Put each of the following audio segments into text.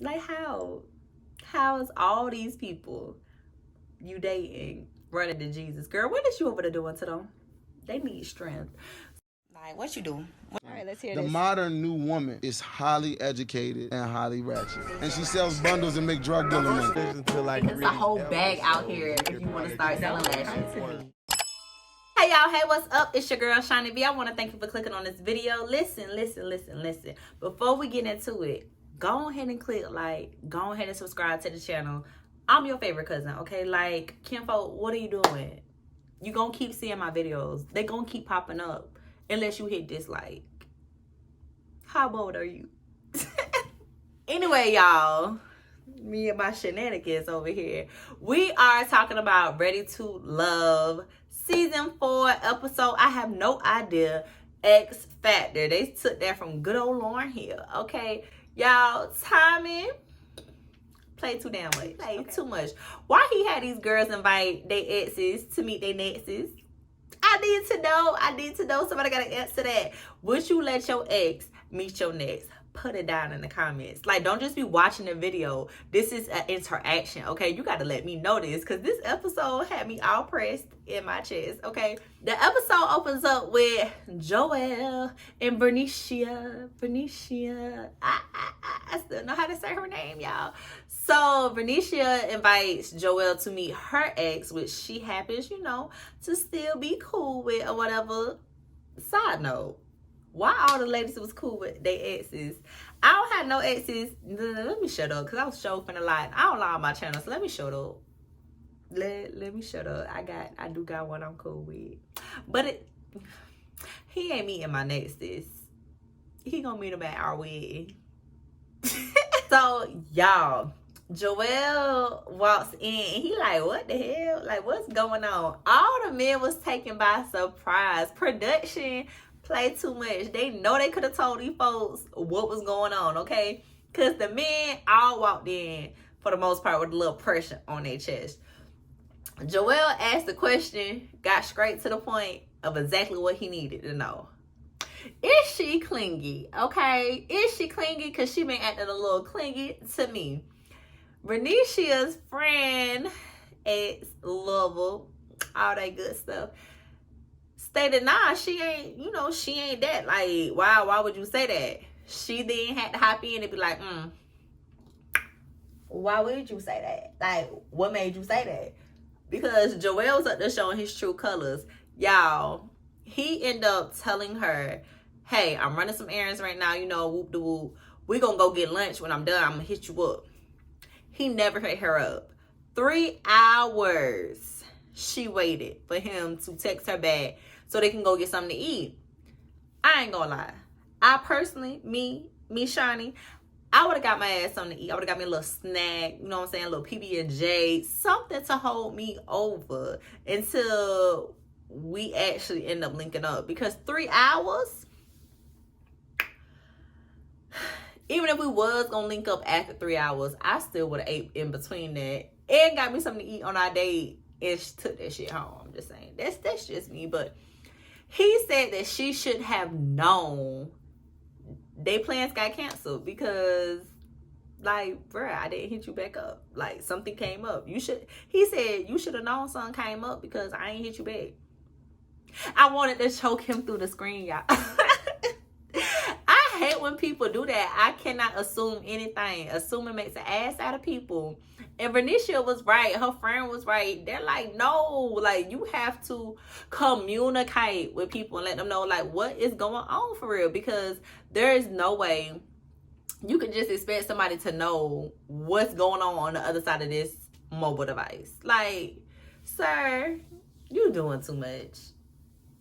Like, how is all these people you dating running to Jesus? Girl, what is you over there doing to them? They need strength. Like, what you do? All right, let's hear The this. modern new woman is highly educated and highly ratchet. And she sells bundles and make drug dealer money. It's a whole bag out here if you want to start selling lashes. Hey y'all, hey, what's up? It's your girl Shiny B. I want to thank you for clicking on this video. Listen. Before we get into it, go ahead and click like, go ahead and subscribe to the channel. I'm your favorite cousin, okay? Like, Kinfolk, what are you doing? You gonna keep seeing my videos. They gonna keep popping up unless you hit dislike. How bold are you? Anyway, y'all, me and my shenanigans over here. We are talking about Ready to Love Season 4 episode. I have no idea. X Factor. They took that from good old Lauryn Hill. Okay, y'all, timing play too damn much. Play too much. Why he had these girls invite their exes to meet their nexts? I need to know. Somebody gotta answer that. Would you let your ex meet your next? Put it down in the comments. Like, don't just be watching the video. This is an interaction, okay? You got to let me know this, because this episode had me all pressed in my chest, okay? The episode opens up with Joelle and Bernicia. I still know how to say her name, y'all. So Bernicia invites Joelle to meet her ex, which she happens, to still be cool with or whatever. Side note, why all the ladies was cool with their exes? I don't have no exes. Let me shut up, because I was showing a lot. I don't lie on my channel, so let me shut up. Let me shut up. I do got one I'm cool with. But he ain't meeting my nexts. He gonna meet him at our wedding. So, y'all, Joelle walks in and he like, what the hell? Like, what's going on? All the men was taken by surprise. Production play too much. They know they could have told these folks what was going on, okay? Because the men all walked in, for the most part, with a little pressure on their chest. Joelle asked the question, got straight to the point of exactly what he needed to know. Is she clingy? Okay, is she clingy? Because she been acting a little clingy to me. Bernicia's friend, ex-lover, all that good stuff, stated, nah, she ain't, she ain't that. Like, why would you say that? She then had to hop in and be like, why would you say that? Like, what made you say that? Because Joelle's up there showing his true colors. Y'all, he ended up telling her, hey, I'm running some errands right now, whoop de whoop. We gonna go get lunch. When I'm done, I'm gonna hit you up. He never hit her up. 3 hours she waited for him to text her back so they can go get something to eat. I ain't gonna lie. I personally, me Shani, I would have got my ass something to eat. I would have got me a little snack, you know what I'm saying? A little PB&J, something to hold me over until we actually end up linking up. Because 3 hours, even if we was gonna link up after 3 hours, I still would have ate in between that and got me something to eat on our date and took that shit home. I'm just saying, that's just me. But he said that she should have known they plans got canceled because, like, bruh, I didn't hit you back up. Like, something came up. He said you should have known something came up because I ain't hit you back. I wanted to choke him through the screen, y'all. I hate when people do that. I cannot assume anything. Assuming makes an ass out of people. And Bernicia was right. Her friend was right. They're like, no, like, you have to communicate with people and let them know, like, what is going on for real. Because there is no way you can just expect somebody to know what's going on the other side of this mobile device. Like, sir, you're doing too much.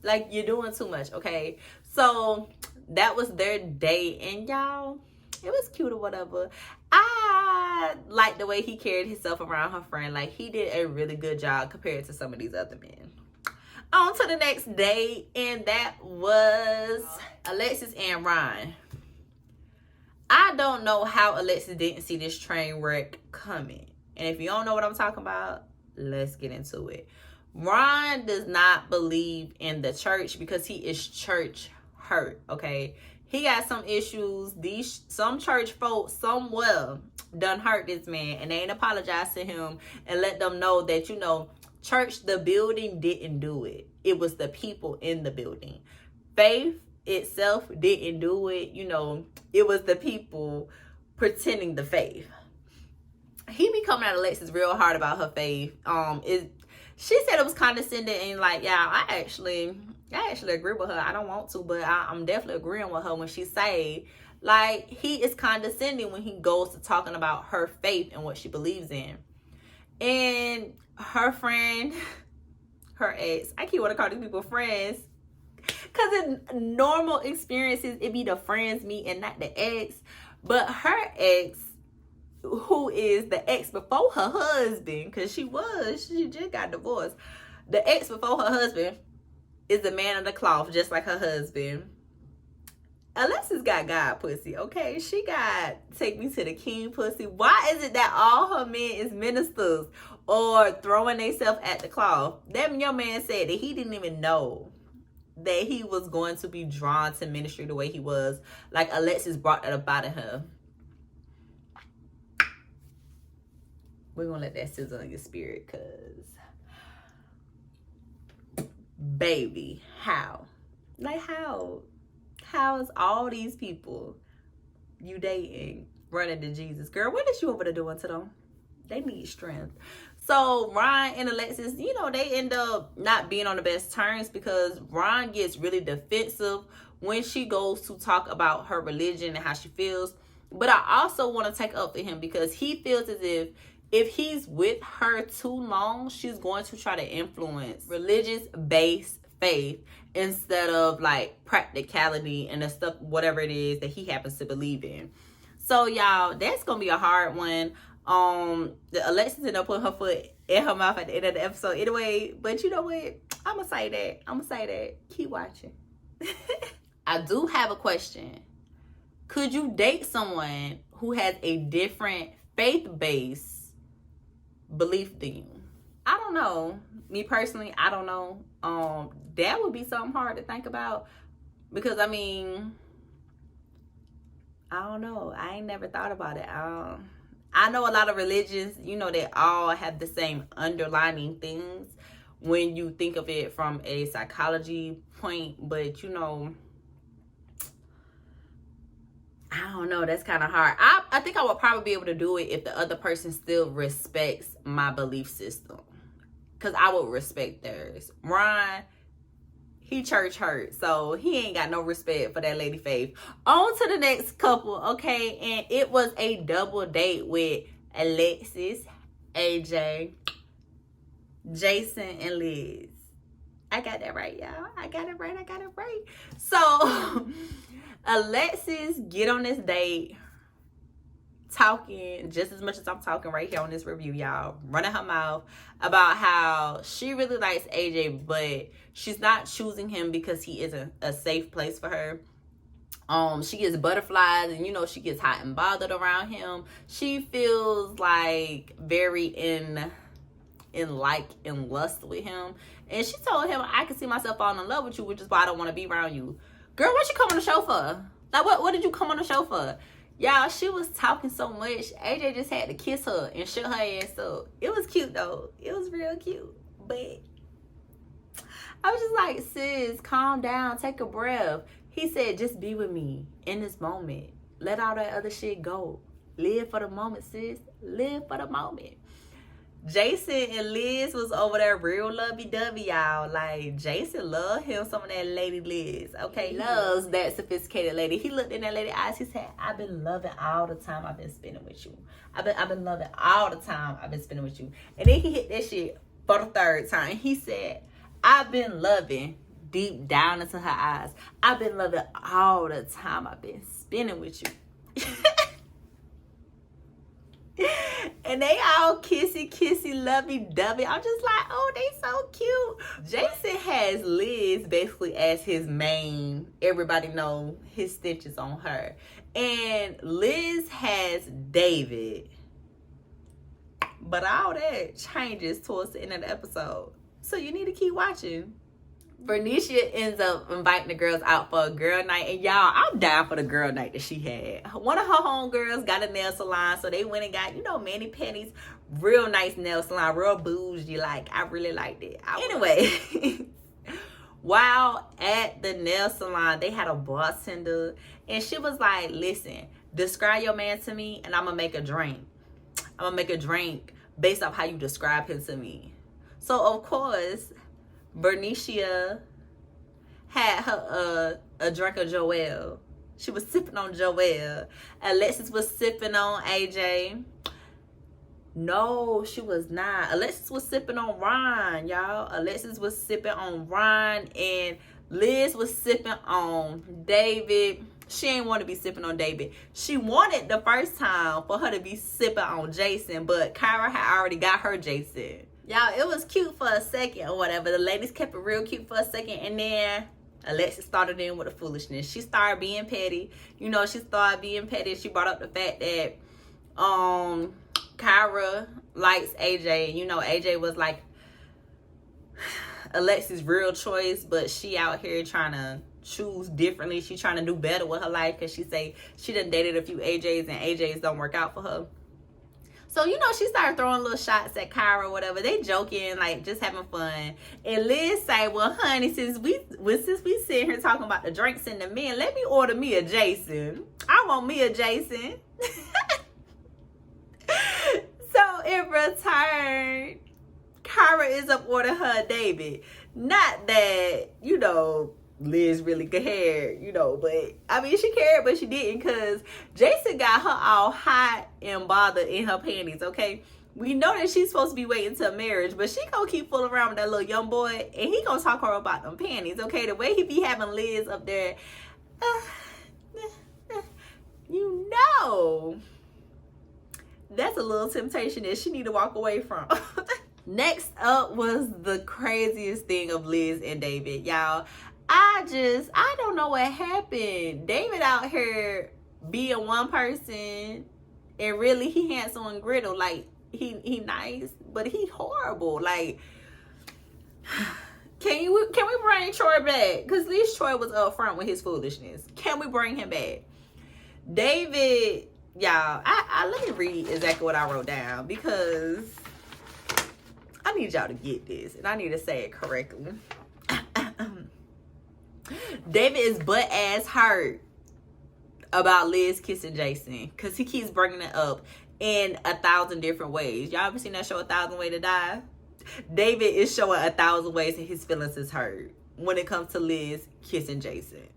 Like, you're doing too much, okay? So that was their day, and y'all, it was cute or whatever. I like the way he carried himself around her friend. Like, he did a really good job compared to some of these other men. On to the next day, and that was Alexis and Ryan. I don't know how Alexis didn't see this train wreck coming. And if you don't know what I'm talking about, let's get into it. Ryan does not believe in the church because he is church hurt, okay? he got some issues. Some church folks somewhere done hurt this man, and they ain't apologized to him and let them know that, you know, church, the building didn't do it. It was the people in the building. Faith itself didn't do it. You know, it was the people pretending the faith. He be coming at Alexis real hard about her faith. She said it was condescending and like, yeah, I actually agree with her. I don't want to, but I'm definitely agreeing with her when she say, like, he is condescending when he goes to talking about her faith and what she believes in. And her friend, her ex, I keep want to call these people friends, because in normal experiences, it be the friends meet and not the ex. But her ex, who is the ex before her husband, because she just got divorced. The ex before her husband is the man of the cloth, just like her husband. Alexis got God pussy, okay? She got take me to the king pussy. Why is it that all her men is ministers or throwing themselves at the cloth? That young man said that he didn't even know that he was going to be drawn to ministry the way he was. Like, Alexis brought that up out of him. We're gonna let that sizzle in your spirit, cause baby, how? Like, how is all these people you dating running to Jesus? Girl, what is you over there doing to them? They need strength. So Ryan and Alexis, you know, they end up not being on the best terms because Ryan gets really defensive when she goes to talk about her religion and how she feels. But I also want to take up for him because he feels as if he's with her too long, she's going to try to influence religious-based faith instead of like practicality and the stuff, whatever it is that he happens to believe in. So y'all, that's gonna be a hard one. The Alexis ended up putting her foot in her mouth at the end of the episode anyway. But you know what? I'ma say that. Keep watching. I do have a question. Could you date someone who has a different faith-based belief than you? I don't know. Me personally, I don't know. That would be something hard to think about because I mean, I don't know. I ain't never thought about it. I know a lot of religions, you know, they all have the same underlining things when you think of it from a psychology point, but you know, I don't know. That's kind of hard. I think I would probably be able to do it if the other person still respects my belief system. Because I would respect theirs. Ryan, he church hurt. So he ain't got no respect for that lady Faith. On to the next couple, okay? And it was a double date with Alexis, AJ, Jason, and Liz. I got that right, y'all. I got it right. So Alexis get on this date talking just as much as I'm talking right here on this review, y'all, running her mouth about how she really likes AJ, but she's not choosing him because he isn't a safe place for her. She gets butterflies and, you know, she gets hot and bothered around him. She feels like very in lust with him. And she told him, I can see myself falling in love with you, which is why I don't want to be around you. Girl, what you come on the show for? Like, what did you come on the show for? Y'all, she was talking so much. AJ just had to kiss her and shut her ass up. It was cute, though. It was real cute. But I was just like, sis, calm down. Take a breath. He said, just be with me in this moment. Let all that other shit go. Live for the moment, sis. Live for the moment. Jason and Liz was over there real lovey-dovey, y'all. Like, Jason loved him some of that lady Liz, okay? He loves that sophisticated lady. He looked in that lady's eyes. He said, I've been loving all the time I've been spending with you. I've been loving all the time I've been spending with you. And then he hit that shit for the third time. He said, I've been loving deep down into her eyes. I've been loving all the time I've been spending with you. And they all kissy, lovey-dovey. I'm just like, oh, they so cute. Jason has Liz basically as his main, everybody know his stitches on her. And Liz has David. But all that changes towards the end of the episode. So you need to keep watching. Bernicia ends up inviting the girls out for a girl night. And y'all, I'm down for the girl night that she had. One of her homegirls got a nail salon, so they went and got, mani pedis, real nice nail salon, real bougie. Like, I really liked it. Anyway, while at the nail salon, they had a bartender, and she was like, listen, describe your man to me, and I'm going to make a drink. I'm going to make a drink based off how you describe him to me. So, of course, Bernicia had her a drink of Joelle. She was sipping on Joelle. Alexis was sipping on AJ. No, she was not. Alexis was sipping on Ryan, y'all. Alexis was sipping on Ryan, and Liz was sipping on David. She ain't want to be sipping on David. She wanted the first time for her to be sipping on Jason, but Kyra had already got her Jason. Y'all, it was cute for a second or whatever. The ladies kept it real cute for a second, and then Alexis started in with the foolishness. She started being petty. She started being petty. She brought up the fact that Kyra likes AJ. AJ was like Alexis' real choice, but she out here trying to choose differently. She trying to do better with her life because she say she done dated a few AJs and AJs don't work out for her. So, she started throwing little shots at Kyra or whatever. They joking, like, just having fun. And Liz say, well, honey, since we sitting here talking about the drinks and the men, let me order me a Jason. I want me a Jason. So, in return, Kyra is up ordering her a David. Not that, Liz really cared, but I mean, she cared, but she didn't, because Jason got her all hot and bothered in her panties, okay? We know that she's supposed to be waiting till marriage, but she gonna keep fooling around with that little young boy, and he gonna talk her about them panties, okay? The way he be having Liz up there, that's a little temptation that she need to walk away from. Next up was the craziest thing of Liz and David, y'all. I don't know what happened. David out here being one person, and really he handsome and griddle. Like, he nice, but he horrible. Like, can we bring Troy back? Because at least Troy was up front with his foolishness. Can we bring him back? David, y'all, I let me read exactly what I wrote down, because I need y'all to get this, and I need to say it correctly. David is butt ass hurt about Liz kissing Jason, because he keeps bringing it up in 1,000 different ways. Y'all ever seen that show 1,000 Ways to Die? David is showing 1,000 ways that his feelings is hurt when it comes to Liz kissing Jason.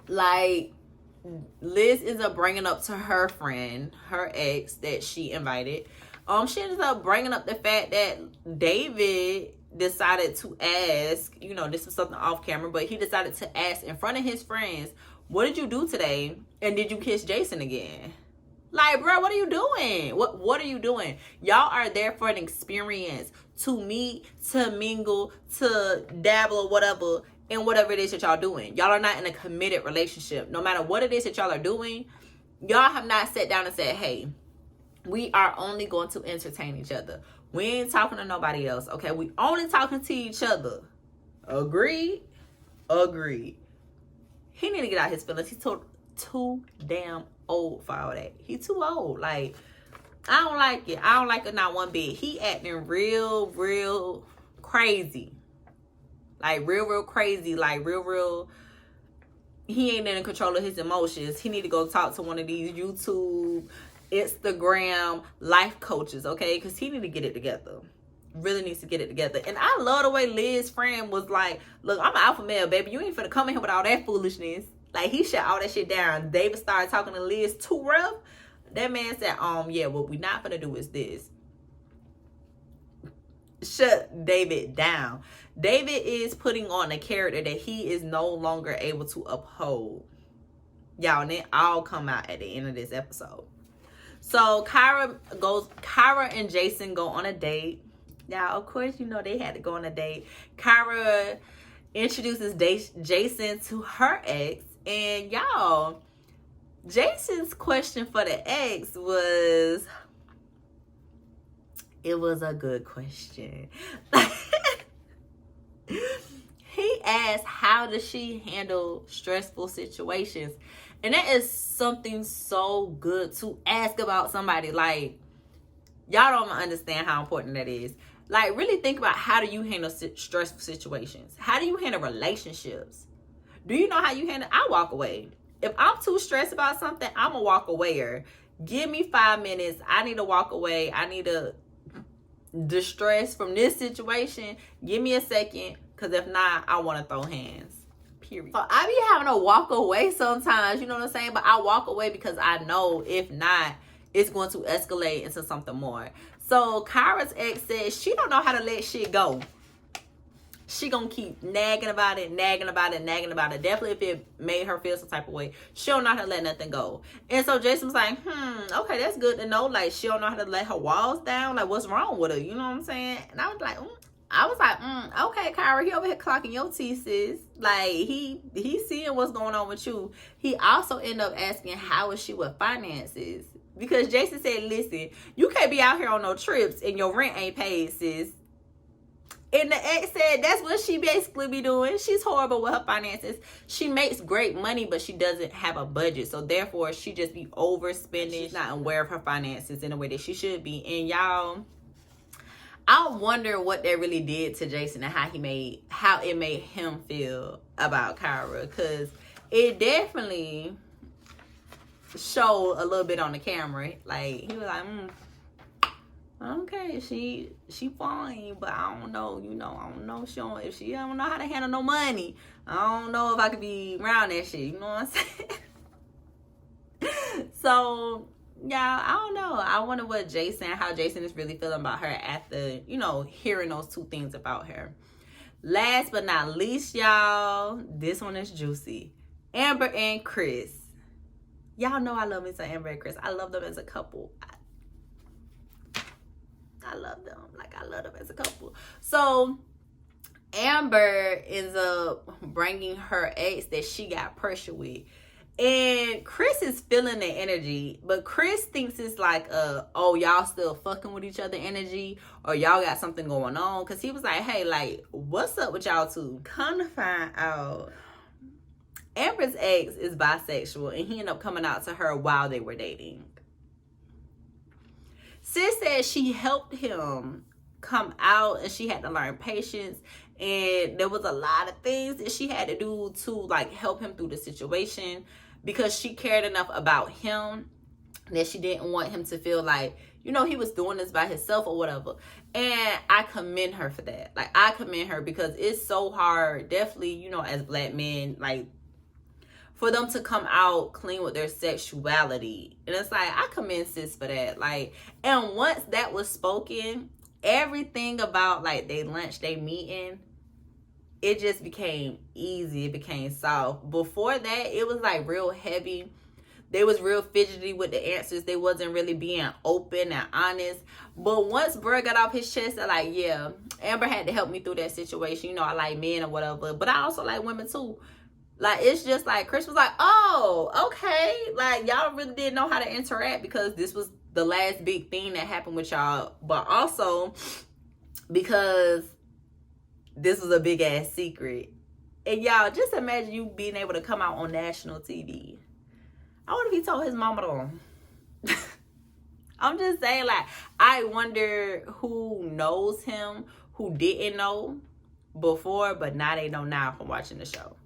Like, Liz ends up bringing up to her friend, her ex that she invited. She ends up bringing up the fact that David decided to ask, this is something off camera, but he decided to ask in front of his friends, what did you do today? And did you kiss Jason again? Like, bro, what are you doing? What are you doing? Y'all are there for an experience, to meet, to mingle, to dabble or whatever, in whatever it is that y'all doing. Y'all are not in a committed relationship. No matter what it is that y'all are doing, y'all have not sat down and said, hey, we are only going to entertain each other. We ain't talking to nobody else, okay? We only talking to each other. Agreed? Agreed. He need to get out his feelings. He's too damn old for all that. He too old. Like, I don't like it. I don't like it not one bit. He acting real crazy. Like, real crazy. Like, real. He ain't in control of his emotions. He need to go talk to one of these YouTube, Instagram life coaches, okay? Because he need to get it together. Really needs to get it together. And I love the way Liz's friend was like, look, I'm an alpha male, baby. You ain't finna come in here with all that foolishness. Like, he shut all that shit down. David started talking to Liz too rough. That man said, yeah, what we not finna do is this. Shut David down. David is putting on a character that he is no longer able to uphold. Y'all, and it all come out at the end of this episode. So Kyra and Jason go on a date. Now, of course, they had to go on a date. Kyra introduces Jason to her ex. And y'all, Jason's question for the ex was, It was a good question. He asked, how does she handle stressful situations? And that is something so good to ask about somebody. Like, y'all don't understand how important that is. Like, really think about, how do you handle stressful situations? How do you handle relationships? Do you know how you handle? I walk away. If I'm too stressed about something, I'm going to walk away. Or give me 5 minutes. I need to walk away. I need to distress from this situation. Give me a second. Because if not, I want to throw hands. Period. So I be having to walk away sometimes. You know what I'm saying? But I walk away because I know if not, it's going to escalate into something more. So Kyra's ex says she don't know how to let shit go. She gonna keep nagging about it. Definitely if it made her feel some type of way, she don't know how to let nothing go. And so Jason was like, okay, that's good to know. Like, she don't know how to let her walls down. Like, what's wrong with her? You know what I'm saying? And I was like, okay, Kyra, he over here clocking your teeth, sis. Like, he seeing what's going on with you. He also ended up asking, how is she with finances? Because Jason said, listen, you can't be out here on no trips and your rent ain't paid, sis. And the ex said that's what she basically be doing. She's horrible with her finances. She makes great money, but she doesn't have a budget. So therefore, she just be overspending. She's not aware of her finances in a way that she should be. And y'all, I wonder what that really did to Jason and how it made him feel about Kyra. Because it definitely showed a little bit on the camera. Like, he was like, okay, she fine, but I don't know, I don't know if she don't know how to handle no money. I don't know if I could be around that shit, you know what I'm saying? So, yeah, I don't know. I wonder how Jason is really feeling about her after, hearing those two things about her. Last but not least, y'all, this one is juicy. Amber and Chris. Y'all know I love me some Amber and Chris. I love them as a couple. I love them. Like, I love them as a couple. So, Amber ends up bringing her ex that she got pressure with. And Chris is feeling the energy. But Chris thinks it's like, y'all still fucking with each other energy. Or y'all got something going on. Because he was like, hey, like, what's up with y'all two? Come to find out, Amber's ex is bisexual. And he ended up coming out to her while they were dating. Sis said she helped him come out and she had to learn patience, and there was a lot of things that she had to do to like help him through the situation because she cared enough about him that she didn't want him to feel like, he was doing this by himself or whatever. And I commend her for that. Like, I commend her because it's so hard, definitely, as Black men, like, for them to come out clean with their sexuality. And it's like, I commend sis for that. Like, and once that was spoken, everything about like they lunch, they meeting, it just became easy. It became soft. Before that, it was like real heavy. They was real fidgety with the answers. They wasn't really being open and honest. But once Bro got off his chest, they're like, yeah, Amber had to help me through that situation. I like men or whatever. But I also like women too. Like, it's just like, Chris was like, oh, okay. Like, y'all really didn't know how to interact because this was the last big thing that happened with y'all. But also, because this was a big-ass secret. And y'all, just imagine you being able to come out on national TV. I wonder if he told his mama though. I'm just saying, like, I wonder who knows him, who didn't know before, but now they know now from watching the show.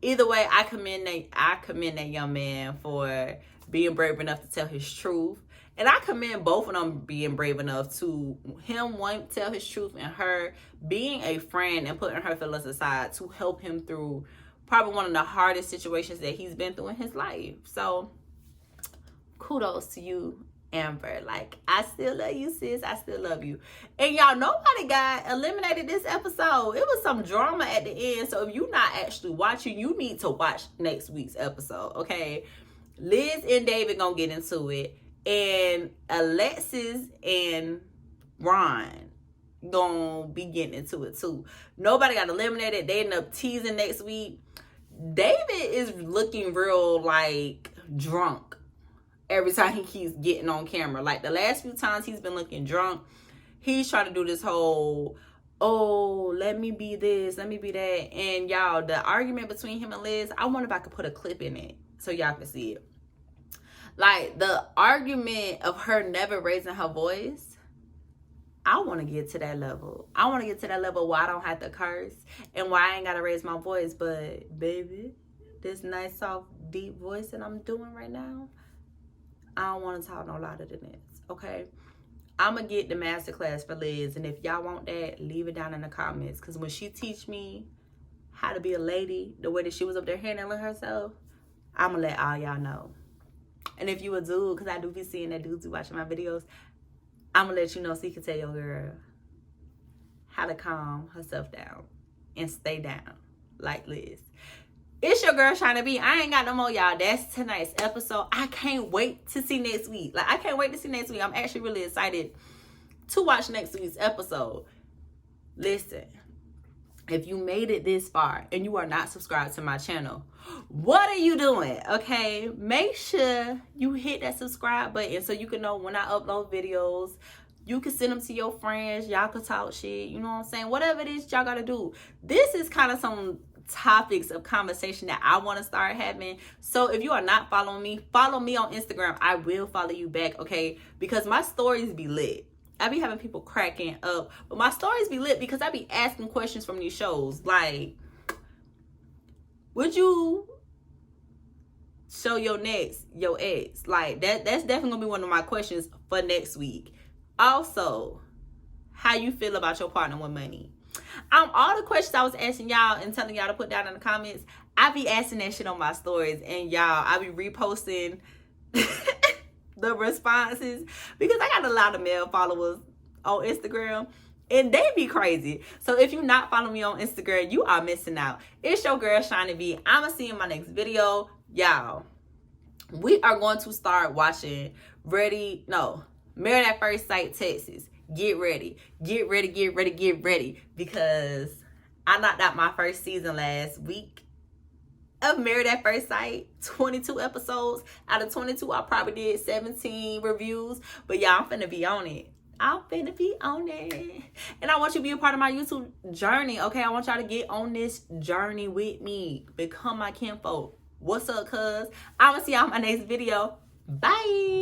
Either way, I commend that young man for being brave enough to tell his truth. And I commend both of them being brave enough to him wanting to tell his truth and her being a friend and putting her feelings aside to help him through probably one of the hardest situations that he's been through in his life. So, kudos to you, Amber. Like, I still love you, sis. I still love you. And y'all, nobody got eliminated this episode. It was some drama at the end. So if you're not actually watching, you need to watch next week's episode, okay? Liz and David gonna get into it. And Alexis and Ryan gonna be getting into it too. Nobody got eliminated. They end up teasing next week. David is looking real like drunk every time he keeps getting on camera. Like the last few times he's been looking drunk. he's trying to do this whole, oh, let me be this, let me be that. And y'all, the argument between him and Liz, I wonder if I could put a clip in it so y'all can see it. Like, the argument of her never raising her voice, I want to get to that level. I want to get to that level where I don't have to curse and where I ain't got to raise my voice. But, baby, this nice, soft, deep voice that I'm doing right now, I don't want to talk no louder than this, okay? I'm going to get the masterclass for Liz. And if y'all want that, leave it down in the comments. Because when she teach me how to be a lady, the way that she was up there handling herself, I'm going to let all y'all know. And if you a dude, because I do be seeing that dudes be watching my videos, I'm going to let you know so you can tell your girl how to calm herself down and stay down like Liz. It's your girl Shina B. I ain't got no more, y'all. That's tonight's episode. I can't wait to see next week. Like, I can't wait to see next week. I'm actually really excited to watch next week's episode. Listen, if you made it this far and you are not subscribed to my channel, what are you doing? Okay, make sure you hit that subscribe button so you can know when I upload videos. You can send them to your friends. Y'all can talk shit. You know what I'm saying? Whatever it is y'all gotta do. This is kind of some topics of conversation that I want to start having. So if you are not following me, follow me on Instagram. I will follow you back, okay? Because my stories be lit. I be having people cracking up, but my stories be lit because I be asking questions from these shows. Like, would you show your ex? Like, that's definitely gonna be one of my questions for next week. Also, how you feel about your partner with money? All the questions I was asking y'all and telling y'all to put down in the comments, I be asking that shit on my stories, and y'all, I be reposting the responses because I got a lot of male followers on Instagram and they be crazy. So if you're not following me on Instagram, you are missing out. It's your girl Shina B. I'ma see you in my next video. Y'all, we are going to start watching Married at First Sight Texas. Get ready because I knocked out my first season last week of Married at First Sight. 22 episodes. Out of 22, I probably did 17 reviews. But y'all, I'm finna be on it. And I want you to be a part of my YouTube journey, okay? I want y'all to get on this journey with me. Become my kinfolk. What's up, cuz? I'm gonna see y'all in my next video. Bye.